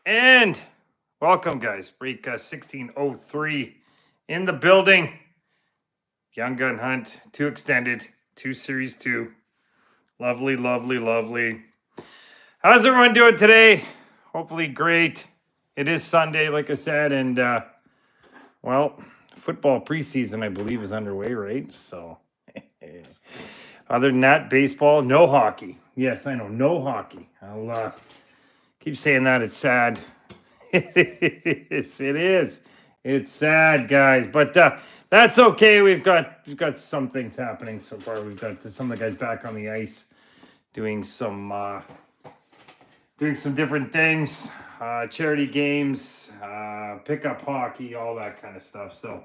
And welcome, guys. Break 1603 in the building. Young Gun Hunt, 2 extended, 2 series 2. Lovely, lovely, lovely. How's everyone doing today? Hopefully great. It is Sunday, like I said, and well, football preseason, I believe, is underway, right? So, other than that, baseball, no hockey. Yes, I know, no hockey. I'll keep saying that. It's sad. It is. It is. It's sad, guys, but that's okay. We've got some things happening so far. We've got some of the guys back on the ice doing some different things, charity games, pickup hockey, all that kind of stuff. So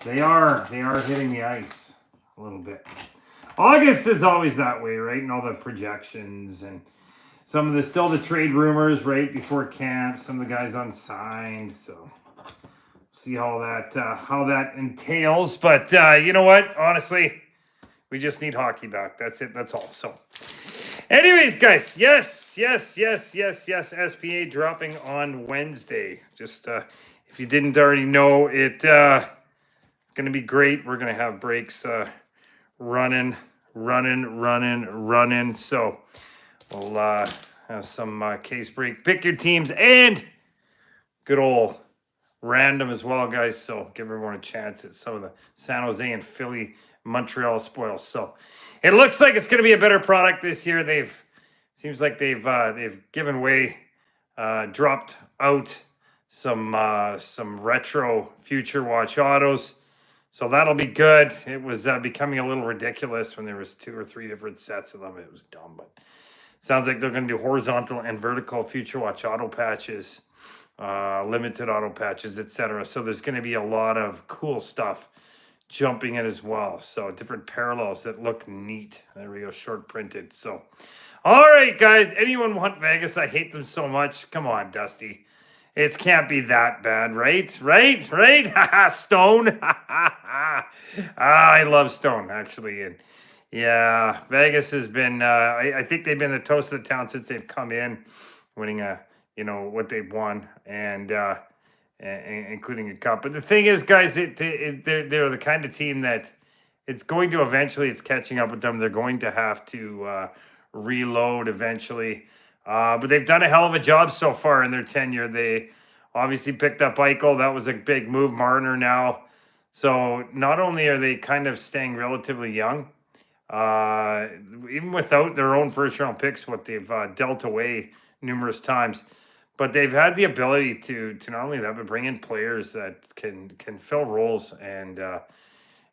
they are hitting the ice a little bit. August is always that way, right? And all the projections and some of the trade rumors right before camp. Some of the guys unsigned, so see how that entails. But you know what? Honestly, we just need hockey back. That's it. That's all. So, anyways, guys, yes. SPA dropping on Wednesday. Just if you didn't already know, it's going to be great. We're going to have breaks running. So we'll have some case break. Pick your teams and good old random as well, guys. So give everyone a chance at some of the San Jose and Philly, Montreal spoils. So it looks like it's going to be a better product this year. Seems like they've given away, dropped out some retro Future Watch autos. So that'll be good. It was becoming a little ridiculous when there was 2 or 3 different sets of them. It was dumb, but sounds like they're going to do horizontal and vertical Future Watch auto patches, limited auto patches, etc. So there's going to be a lot of cool stuff jumping in as well. So different parallels that look neat. There we go, short printed. So, all right, guys. Anyone want Vegas? I hate them so much. Come on, Dusty. It can't be that bad, right? Right? Stone. I love Stone, actually. And yeah, Vegas has been, I think they've been the toast of the town since they've come in, winning what they've won, and including a cup. But the thing is, guys, they're the kind of team that it's going to eventually, it's catching up with them. They're going to have to reload eventually. But they've done a hell of a job so far in their tenure. They obviously picked up Eichel. That was a big move. Marner now. So not only are they kind of staying relatively young, even without their own first round picks, what they've dealt away numerous times, but they've had the ability to not only that, but bring in players that can fill roles and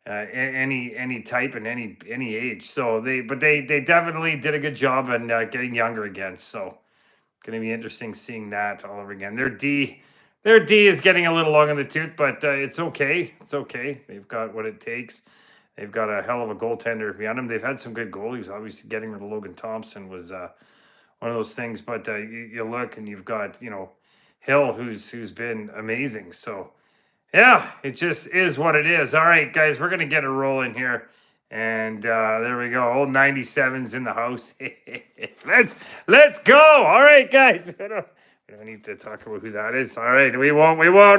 any type and any age. So they definitely did a good job in getting younger again. So going to be interesting seeing that all over again. Their D is getting a little long in the tooth, but it's okay. It's okay. They've got what it takes. They've got a hell of a goaltender behind them. They've had some good goalies. Obviously, getting rid of Logan Thompson was one of those things. But you look and you've got Hill, who's been amazing. So yeah, it just is what it is. All right, guys, we're gonna get a roll in here, and there we go. Old 97's in the house. let's go. All right, guys. We don't need to talk about who that is. All right, we won't. All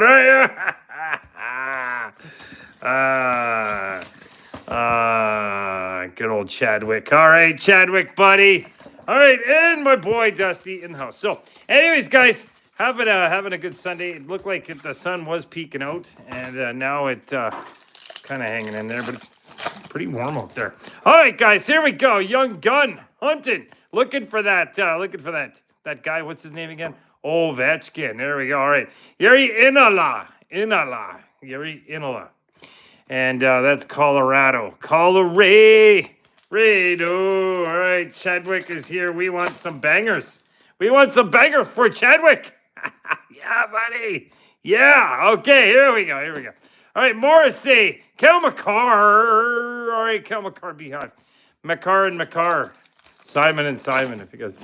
right. Good old Chadwick. All right, Chadwick, buddy. All right, and my boy Dusty in the house. So, anyways, guys, having a good Sunday. It looked like the sun was peeking out, and now it kind of hanging in there, but it's pretty warm out there. All right, guys, here we go. Young Gun hunting, looking for that guy. What's his name again? Ovechkin. There we go. All right, Yuri Inala. Yuri Inala. And that's Colorado. Colorado. All right, Chadwick is here. We want some bangers. For Chadwick. Yeah, buddy. Yeah. Okay, here we go. All right, Morrissey. Kel McCarr. All right, Kel McCarr behind. McCarr and McCarr. Simon and Simon, if you guys.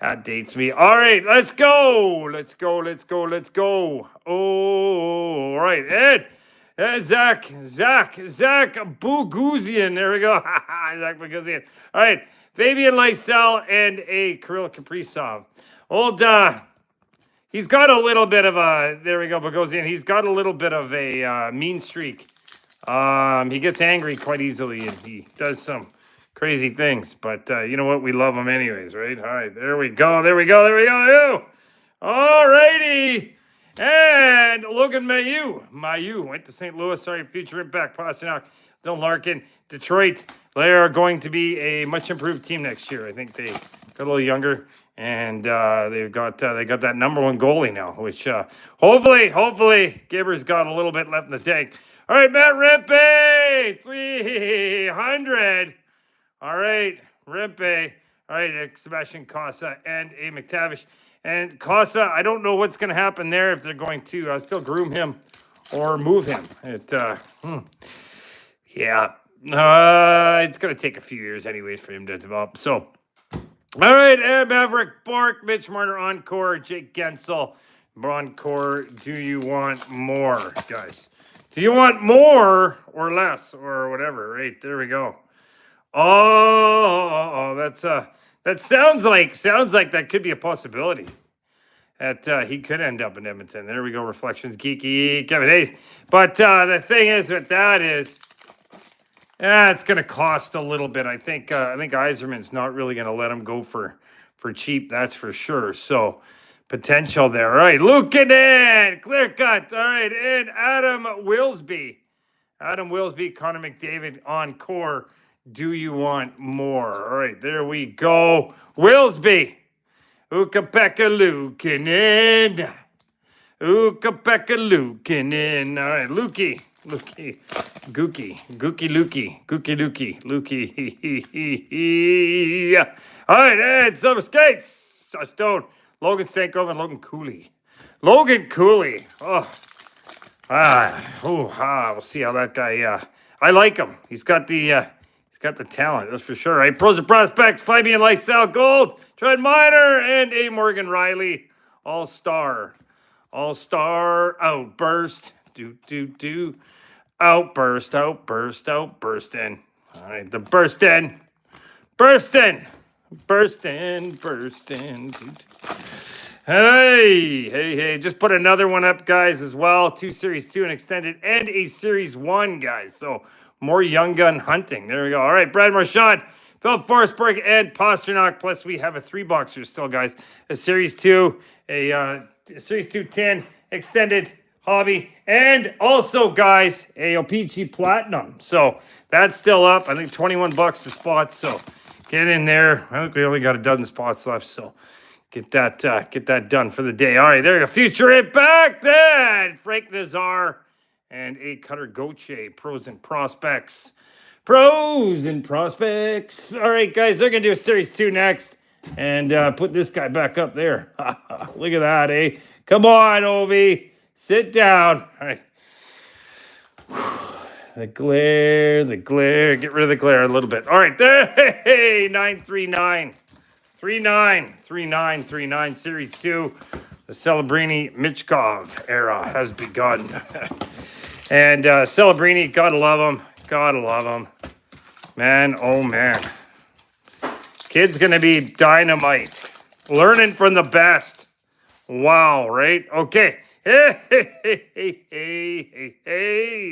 That dates me. All right, let's go. Oh, all right, Ed. Zach Boguzian. There we go. Zach Boguzian. All right. Fabian Lysell and a Kirill Kaprizov. Old He's got a little bit of a, there we go, Bogosian. He's got a little bit of a mean streak. He gets angry quite easily and he does some crazy things. But you know what? We love him anyways, right? All right, there we go. There we go. There we go. All righty. And Logan Mailloux went to St. Louis. Sorry, future impact. Pasternak, Dylan Larkin, Detroit. They are going to be a much improved team next year. I think they got a little younger. And they got that number one goalie now, which hopefully Gibber's got a little bit left in the tank. All right, Matt Rempe, 300. All right, Rempe. All right, Sebastian Cossa and A. McTavish. And Cossa, I don't know what's going to happen there if they're going to still groom him or move him. Yeah, it's going to take a few years anyways for him to develop. So. All right, Maverick Bork, Mitch Marner, Encore, Jake Gensel, Encore. Do you want more, guys? Do you want more or less or whatever? Right, there we go. Oh, that sounds like that could be a possibility. That he could end up in Edmonton. There we go. Reflections, geeky, Kevin Hayes. But the thing is with that is. It's going to cost a little bit. I think Yzerman's not really going to let him go for cheap. That's for sure. So potential there. All right, Luukkonen, clear cut. All right, and Adam Wilsby, Connor McDavid, Encore. Do you want more? All right, there we go. Wilsby, Ukko-Pekka Luukkonen. Ukko-Pekka Luukkonen. All right, Lukey. Gookie. All right, and Silver Skates. Josh Stone, Logan Stankoven, and Logan Cooley. We'll see how that guy. I like him. He's got the talent, that's for sure. Right, pros and prospects: Fabian Lysell, Gold, Trent Miner, and A. Morgan Riley, All-Star outburst. Outburst in. All right, the burstin'. Hey, just put another one up, guys, as well. 2 Series 2 and extended and a Series 1, guys. So more young gun hunting. There we go. All right, Brad Marchand, Philip Forsberg, and Pasternak. Plus we have a 3-boxer still, guys. A Series 2, a Series 210 extended hobby, and also, guys, a OPG Platinum. So that's still up. I think $21 a spot. So get in there. I think we only got a dozen spots left. So get that done for the day. All right, there you go. Future Impact then. Frank Nazar and A. Cutter Gauthier. Pros and prospects. All right, guys, they're gonna do a Series 2 next, and put this guy back up there. Look at that, eh? Come on, Ovi. Sit down. All right. The glare. Get rid of the glare a little bit. All right. There. Hey, 939. 39. Series 2. The Celebrini Michkov era has begun. And Celebrini, gotta love him. Man, oh man. Kid's gonna be dynamite. Learning from the best. Wow, right? Okay. Hey.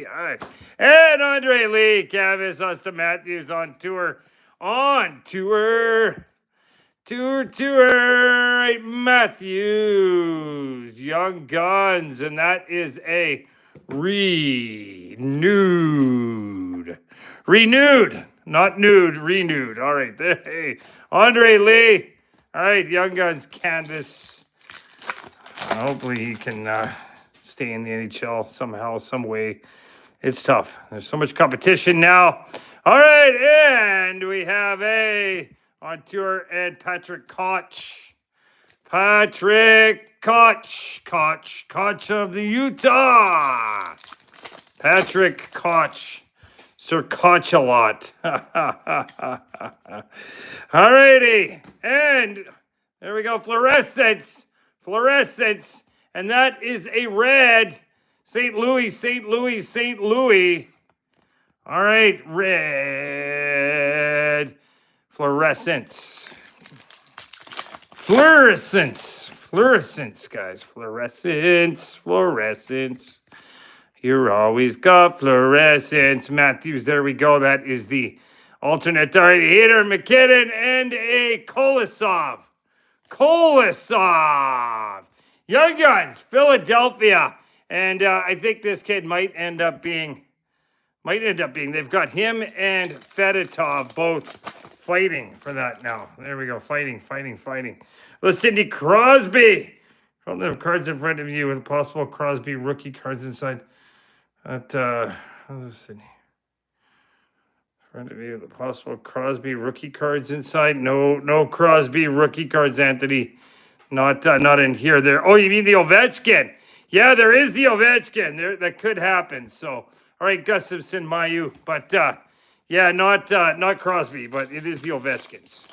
All right. And Andre Lee, Cavis, Austin Matthews on tour. Right, Matthews, Young Guns, and that is a renewed, not nude, renewed. All right, hey, Andre Lee. All right, Young Guns canvas. Hopefully he can stay in the NHL somehow, some way. It's tough. There's so much competition now. All right, and we have on tour and Patrick Koch. Koch of the Utah. Patrick Koch. Sir Koch a lot. All righty, and there we go. Fluorescence. And that is a red. St. Louis. All right, red. Fluorescence. fluorescence, guys. Fluorescence. You're always got fluorescence. Matthews, there we go. That is the alternate. All right, Hitter, McKinnon, and a Kolosov. Young Guns, Philadelphia. And I think this kid might end up being, they've got him and Fedotov both fighting for that now. There we go, fighting. Well, Sidney Crosby. Don't have cards in front of you with possible Crosby rookie cards inside. Sidney. Front of you with the possible Crosby rookie cards inside. No Crosby rookie cards, Anthony. Not in here. There. Oh, you mean the Ovechkin? Yeah, there is the Ovechkin. There, that could happen. So, all right, Gustafson, Mayu, but yeah, not Crosby, but it is the Ovechkins.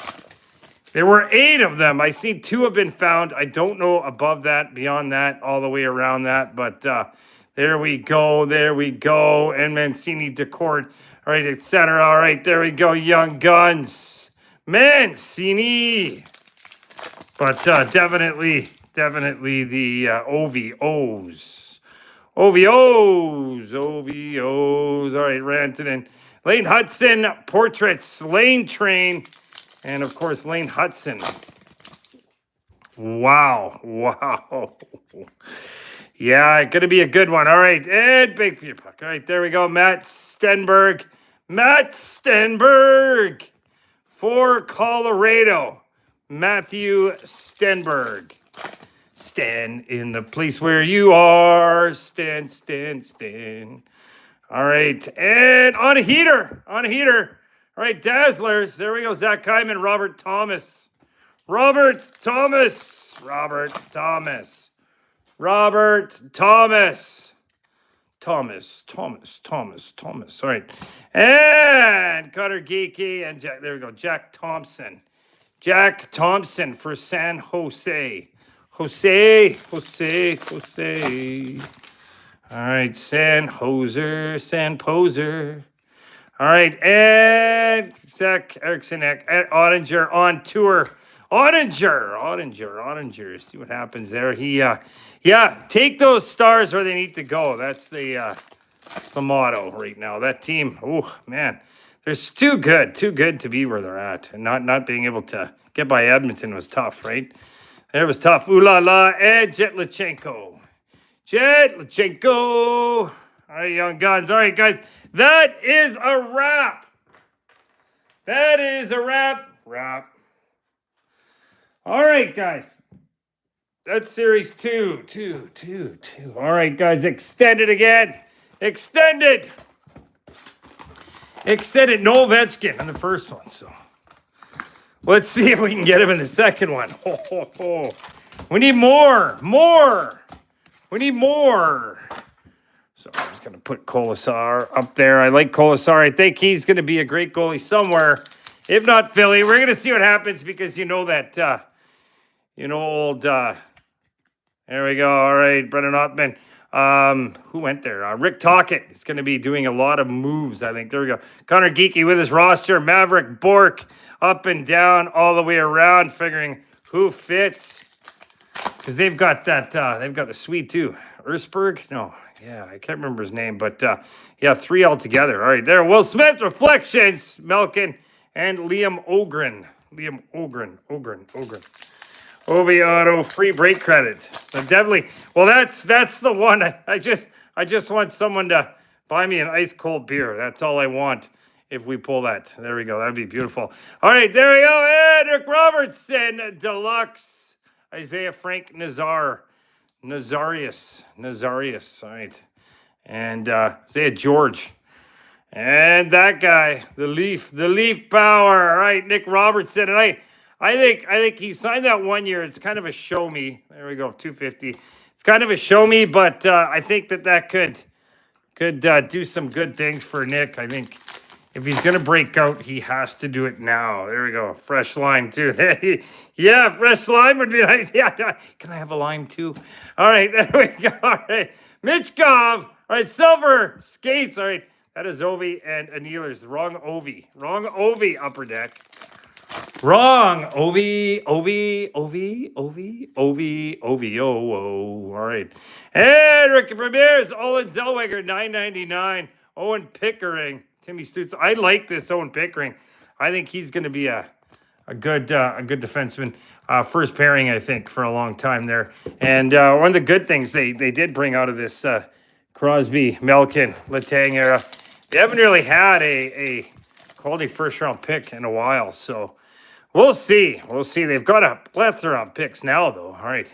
There were 8 of them. I see 2 have been found. I don't know above that, beyond that, all the way around that, but there we go. And Mancini, Decourt, all right, etc. All right, there we go. Young Guns, Mancini, but definitely the OVOs. All right, Rantanen, Lane Hudson, portraits, Lane Train, and of course Lane Hudson. Wow. Yeah, going to be a good one. All right, and big for your puck. All right, there we go. Matt Stenberg for Colorado. Matthew Stenberg. Stand in the place where you are. Stand. All right, and on a heater. All right, Dazzlers. There we go. Zach Hyman, Robert Thomas. All right. And Cutter Geeky and Jack. There we go. Jack Thompson for San Jose. Jose. All right, San Poser. All right, and Zach Erickson and Ottinger on tour. Ottinger. See what happens there. He, take those stars where they need to go. That's the motto right now. That team, oh man, they're too good to be where they're at, and not being able to get by Edmonton was tough, right? It was tough. Ooh la la, and Jetlachenko. All right, Young Guns. All right, guys, that is a wrap. Wrap. All right, guys. That's series 2. All right, guys, extended again. Extended. No Ovechkin in the first one, so let's see if we can get him in the second one. We need more. We need more. So I'm just going to put Kolesar up there. I like Kolesar. I think he's going to be a great goalie somewhere. If not Philly, we're going to see what happens because you know that, there we go. All right, Brendan Ottman. Who went there? Rick Tocchet is going to be doing a lot of moves, I think. There we go. Connor Geeky with his roster. Maverick Bork up and down all the way around, figuring who fits. Because they've got that, they've got the Swede too. Ersberg? No. Yeah, I can't remember his name, but 3 altogether. All right, there. Will Smith, Reflections, Melkin, and Liam Ogren. Oviato, free break credit. So definitely. Well, that's the one. I just want someone to buy me an ice cold beer. That's all I want. If we pull that, there we go. That'd be beautiful. All right, there we go. Edric Robertson, Deluxe, Isaiah Frank Nazarius. All right, and Isaiah George. And that guy, the Leaf Power. All right, Nick Robertson. And I think he signed that 1 year. It's kind of a show me. There we go, 250. It's kind of a show me, but I think that could do some good things for Nick. I think if he's going to break out, he has to do it now. There we go. Fresh lime, too. Yeah, fresh lime would be nice. Yeah, can I have a lime, too? All right, there we go. All right, Mitch Gov. All right, Silver Skates. All right. That is Ovi and Annealers. Wrong Ovi upper deck. Wrong. Ovi. All right. And Ricky Ramirez, Olin Zellweger, 9.99. Owen Pickering, Timmy Stutz. I like this Owen Pickering. I think he's going to be a good defenseman. First pairing, I think, for a long time there. And one of the good things they did bring out of this Crosby, Malkin, Letang era, they haven't really had a quality first round pick in a while. So we'll see. They've got a plethora of picks now, though. All right.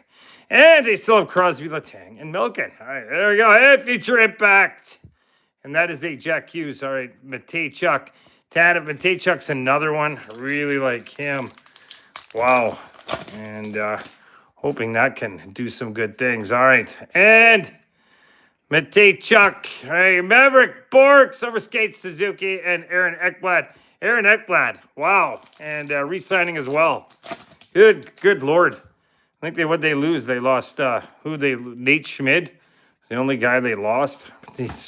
And they still have Crosby, Letang, and Malkin. All right, there we go. Hey, future impact. And that is a Jack Hughes. All right, Matejchuk. Matejchuk's another one. I really like him. Wow. And hoping that can do some good things. All right. And Matejchuk. All right, Maverick Bork, Silver Skates, Suzuki, and Aaron Ekblad. Aaron Ekblad. Wow. And re-signing as well. Good Lord. I think what'd they lose? They lost Nate Schmid. The only guy they lost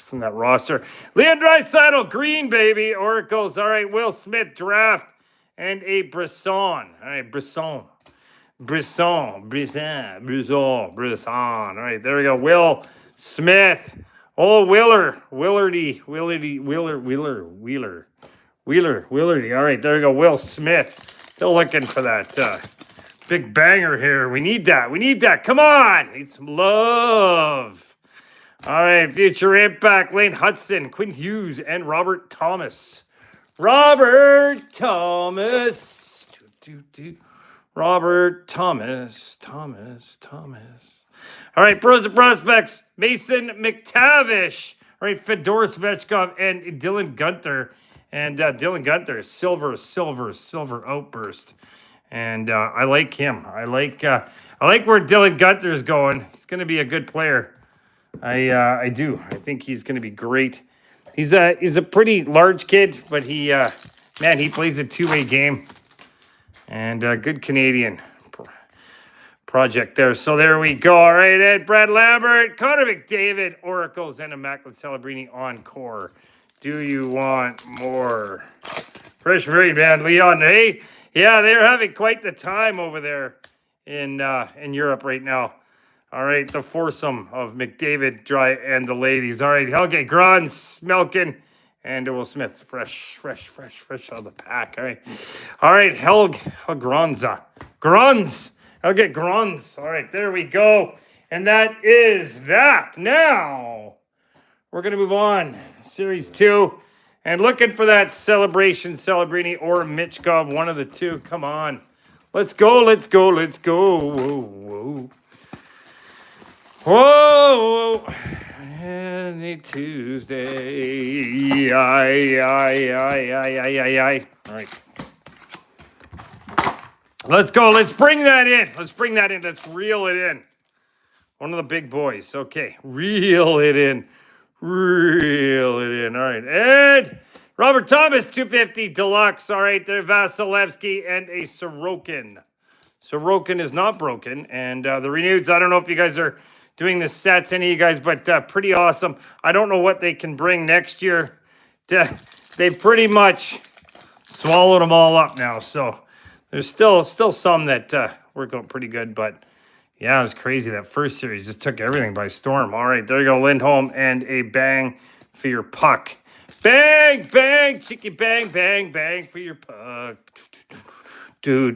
from that roster. Leon Draisaitl, Green, baby. Oracles. All right, Will Smith, draft. And a Brisson. All right, Brisson. All right, there we go. Will Smith. Oh, Wheeler. Willardy. All right, there we go. Will Smith. Still looking for that big banger here. We need that. Come on. Need some love. All right, future impact, Lane Hudson, Quinn Hughes, and Robert Thomas. Robert Thomas. All right, pros and prospects, Mason McTavish. All right, Fedor Svechkov and Dylan Gunther. And Dylan Gunther, silver outburst. And I like him. I like where Dylan Gunther is going. He's going to be a good player. I do. I think he's going to be great. He's a pretty large kid, but he plays a two-way game, and good Canadian project there. So there we go. All right, Ed, Brad Lambert, Connor McDavid, Oracles, and Immaculate Celebrini encore. Do you want more? Fresh Marine Band, Leon. Hey, yeah, they're having quite the time over there in Europe right now. All right, the foursome of McDavid, Dry, and the ladies. All right, Helge Grans, Malkin, and Will Smith. Fresh out of the pack. All right, Helge Granza. Helge Grans. All right, there we go. And that is that. Now, we're going to move on. Series 2. And looking for that Celebration, Celebrini, or Michkov. One of the two. Come on. Let's go. Whoa, any Tuesday. Aye. All right. Let's go. Let's bring that in. Let's reel it in. One of the big boys. Okay. Reel it in. All right. And Robert Thomas, 250 deluxe. All right. There, Vasilevsky and a Sorokin. Sorokin is not broken. And the reneweds, I don't know if you guys are doing the sets, any of you guys, but pretty awesome. I don't know what they can bring next year. They pretty much swallowed them all up now. So there's still some that work out pretty good. But yeah, it was crazy. That first series just took everything by storm. All right, there you go, Lindholm, and a bang for your puck. Bang, chicky bang for your puck. Do.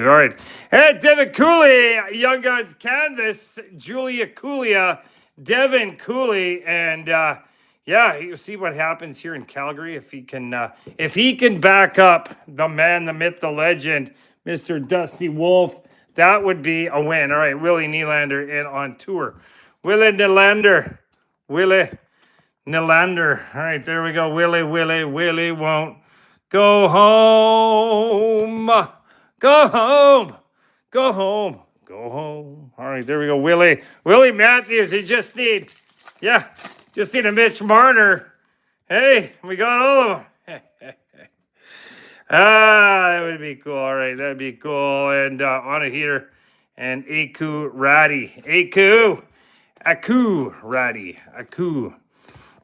All right. And Devin Cooley, Young Guns Canvas, Julia Coolia, Devin Cooley, and you see what happens here in Calgary if he can back up the man, the myth, the legend, Mr. Dusty Wolf. That would be a win. All right, Willie Nylander in on tour. Willie Nylander. All right, there we go. Willie won't go home. All right, there we go. Willie Matthews. You just need a Mitch Marner. Hey, we got all of them. That would be cool. All right, that'd be cool. And on a heater, and Aku Ratty.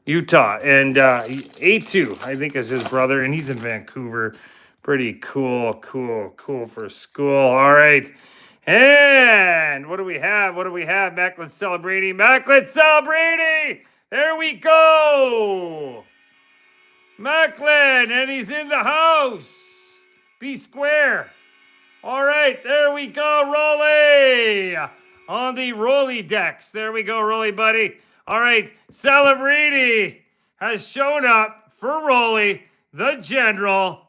Utah. And A2, I think, is his brother, and he's in Vancouver. Pretty cool for school. All right. And what do we have? Macklin Celebrity. There we go. Macklin, and he's in the house. Be square. All right, there we go, Rolly. On the Rolly decks. There we go, Rolly, buddy. All right, Celebrity has shown up for Rolly, the General.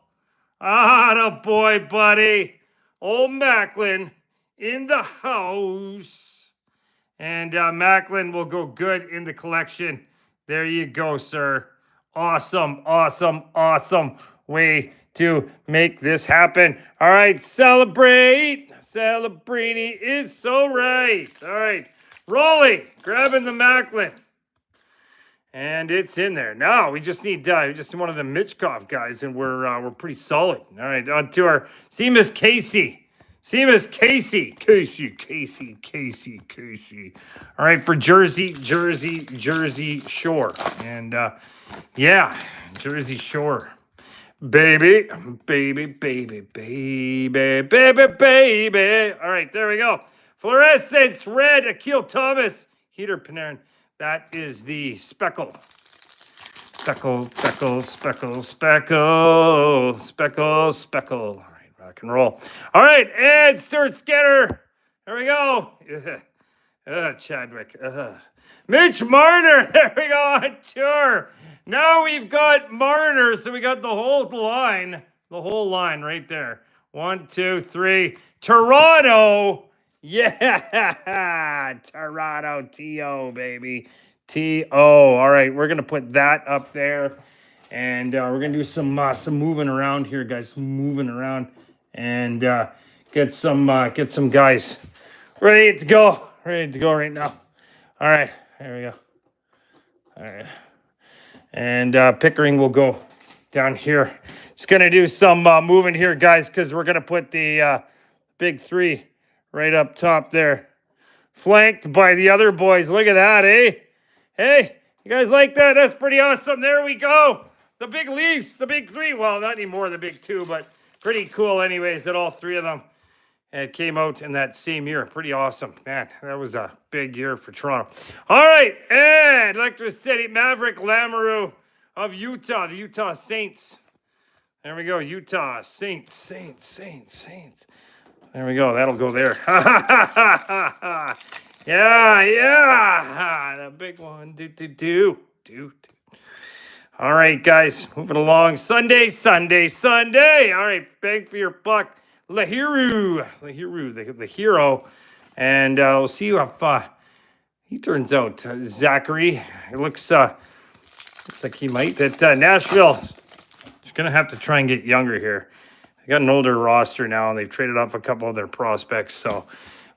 Ah, boy, buddy. Old Macklin in the house. And Macklin will go good in the collection. There you go, sir. Awesome way to make this happen. All right, celebrate. Celebrity is so right. All right, Rolly, grabbing the Macklin. And it's in there. Now we just need one of the Mitchkov guys, and we're pretty solid. All right, on to our Seamus Casey. Casey. All right, for Jersey Shore. And yeah, Jersey Shore. Baby. All right, there we go. Fluorescence red, Akil Thomas. Heater Panarin. That is the speckle. Speckle. All right, rock and roll. All right, and Stuart Skinner. There we go. Chadwick. Mitch Marner. There we go on tour. Now we've got Marner, so we got the whole line right there. 1, 2, 3. Toronto. Yeah, Toronto, T-O, baby. T-O. All right, we're going to put that up there. And we're going to do some moving around here, guys. Moving around. And get some guys ready to go right now. All right, there we go. All right. And Pickering will go down here. Just going to do some moving here, guys, because we're going to put the big three right up top there. Flanked by the other boys. Look at that, eh? Hey, you guys like that? That's pretty awesome. There we go. The big Leafs, the big three. Well, not anymore, the big two, but pretty cool anyways that all three of them came out in that same year. Pretty awesome. Man, that was a big year for Toronto. All right, and Electric City, Maverick Lamoureux of Utah, the Utah Saints. There we go, Utah Saints. There we go, that'll go there. Yeah, the big one. Do. All right, guys, moving along. Sunday. All right, bang for your buck. Lahiru, the hero. And we'll see if he turns out. Zachary, it looks like he might. That Nashville is going to have to try and get younger here. They got an older roster now, and they've traded off a couple of their prospects. So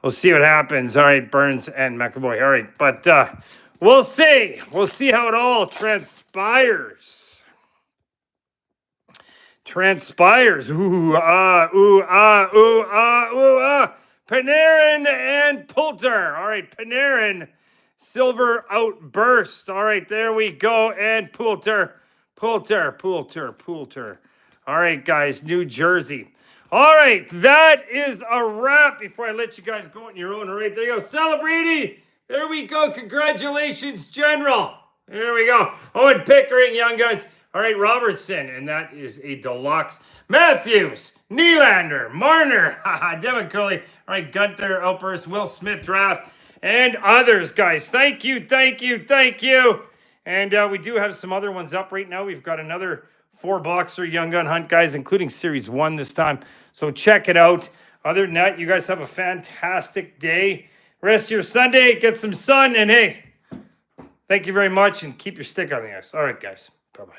we'll see what happens. All right, Burns and McAvoy. All right, but we'll see. We'll see how it all transpires. Panarin and Poulter. All right, Panarin, silver outburst. All right, there we go. And Poulter. All right, guys, New Jersey. All right, that is a wrap before I let you guys go on your own. All right, there you go. Celebrity. There we go. Congratulations, General. There we go. Owen Pickering, Young Guns. All right, Robertson, and that is a deluxe. Matthews, Nylander, Marner, Devin Curley. All right, Gunter, Outburst, Will Smith draft, and others, guys. Thank you. And we do have some other ones up right now. We've got another 4-boxer Young Gun Hunt, guys, including Series 1 this time. So check it out. Other than that, you guys have a fantastic day. Rest of your Sunday, get some sun, and hey, thank you very much, and keep your stick on the ice. All right, guys. Bye-bye.